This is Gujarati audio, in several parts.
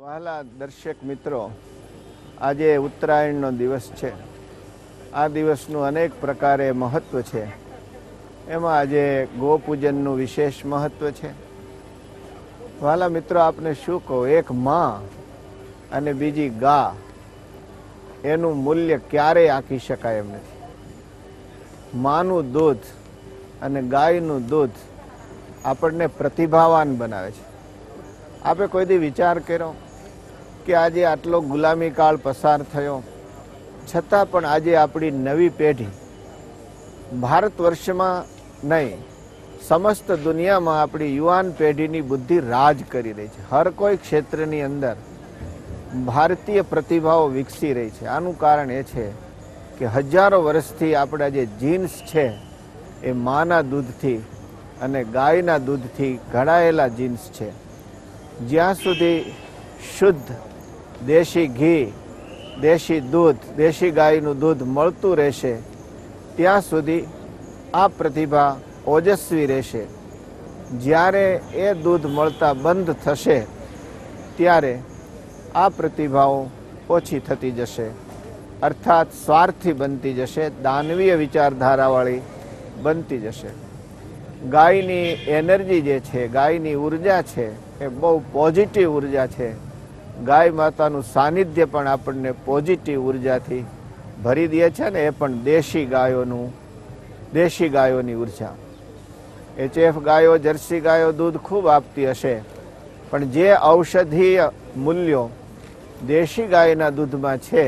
વહાલા દર્શક મિત્રો, આજે ઉત્તરાયણનો દિવસ છે. આ દિવસનું અનેક પ્રકારે મહત્વ છે. એમાં આજે ગોપૂજનનું વિશેષ મહત્વ છે. વહાલા મિત્રો, આપને શું કહો, એક માં અને બીજી ગા એનું મૂલ્ય ક્યારેય આંકી શકાય એમ નથી. માનું દૂધ અને ગાયનું દૂધ આપણને પ્રતિભાવાન બનાવે છે. આપણે કોઈ દી વિચાર કર્યો કે આજે આટલો ગુલામી કાળ પસાર થયો છતાં પણ આજે આપણી નવી પેઢી ભારત વર્ષમાં નહીં, સમસ્ત દુનિયામાં આપણી યુવાન પેઢીની બુદ્ધિ રાજ કરી રહી છે. હર કોઈ ક્ષેત્રની અંદર ભારતીય પ્રતિભાઓ વિકસી રહી છે. આનું કારણ એ છે કે હજારો વર્ષથી આપણા જે જીન્સ છે એ માના દૂધથી અને ગાયના દૂધથી ઘડાયેલા જીન્સ છે. જ્યાં સુધી શુદ્ધ દેશી ઘી, દેશી દૂધ, દેશી ગાયનું દૂધ મળતું રહેશે ત્યાં સુધી આ પ્રતિભા ઓજસ્વી રહેશે. જ્યારે એ દૂધ મળતા બંધ થશે ત્યારે આ પ્રતિભાઓ ઓછી થતી જશે, અર્થાત સ્વાર્થી બનતી જશે, દાનવીય વિચારધારાવાળી બનતી જશે. ગાયની એનર્જી જે છે, ગાયની ઉર્જા છે એ બહુ પોઝિટિવ ઉર્જા છે. ગાય માતાનું સાનિધ્ય પણ આપણને પોઝિટિવ ઉર્જાથી ભરી દે છે ને એ પણ દેશી ગાયોની ઉર્જા. HF ગાયો, જર્સી ગાયો દૂધ ખૂબ આપતી હશે, પણ જે ઔષધીય મૂલ્યો દેશી ગાયના દૂધમાં છે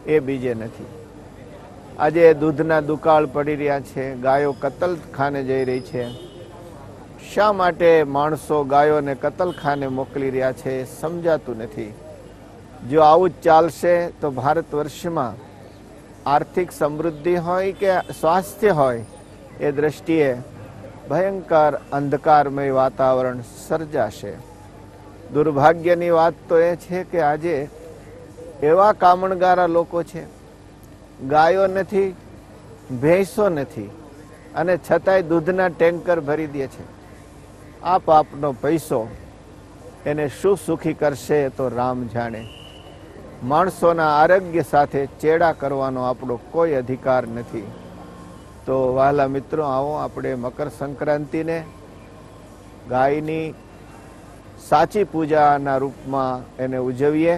એ બીજે નથી. આજે દૂધના દુકાળ પડી રહ્યા છે, ગાયો કતલખાને જઈ રહી છે. શા માટે માણસો ગાયોને કતલખાને મોકલી રહ્યા છે એ સમજાતું નથી. જો આવું જ ચાલશે તો ભારત વર્ષમાં આર્થિક સમૃદ્ધિ હોય કે સ્વાસ્થ્ય હોય એ દ્રષ્ટિએ ભયંકર અંધકારમય વાતાવરણ સર્જાશે. દુર્ભાગ્યની વાત તો એ છે કે આજે એવા કામણગારા લોકો છે, ગાયો નથી, ભેંસો નથી, અને છતાંય દૂધના ટેન્કર ભરી દે છે. આ પાપનો પૈસો એને શું સુખી કરશે તો રામ જાણે. માણસોના આરોગ્ય સાથે ચેડા કરવાનો આપણો કોઈ અધિકાર નથી. તો વહાલા મિત્રો, આવો આપણે મકર સંક્રાંતિને ગાયની સાચી પૂજાના રૂપમાં એને ઉજવીએ,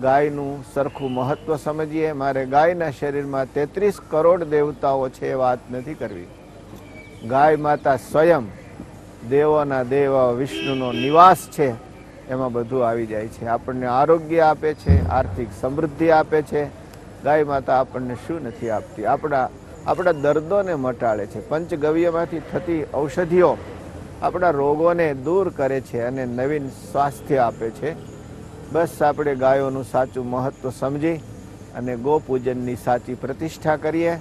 ગાયનું સરખું મહત્વ સમજીએ. મારે ગાયના શરીરમાં 33 કરોડ દેવતાઓ છે એ વાત નથી કરવી. ગાય માતા સ્વયં દેવોના દેવ વિષ્ણુનો નિવાસ છે, એમાં બધું આવી જાય છે. આપણને આરોગ્ય આપે છે, આર્થિક સમૃદ્ધિ આપે છે. ગાય માતા આપણને શું નથી આપતી? આપણા દર્દોને મટાડે છે. પંચગવ્યમાંથી થતી ઔષધિઓ આપણા રોગોને દૂર કરે છે અને નવીન સ્વાસ્થ્ય આપે છે. બસ આપણે ગાયોનું સાચું મહત્વ સમજી અને ગોપૂજનની સાચી પ્રતિષ્ઠા કરીએ.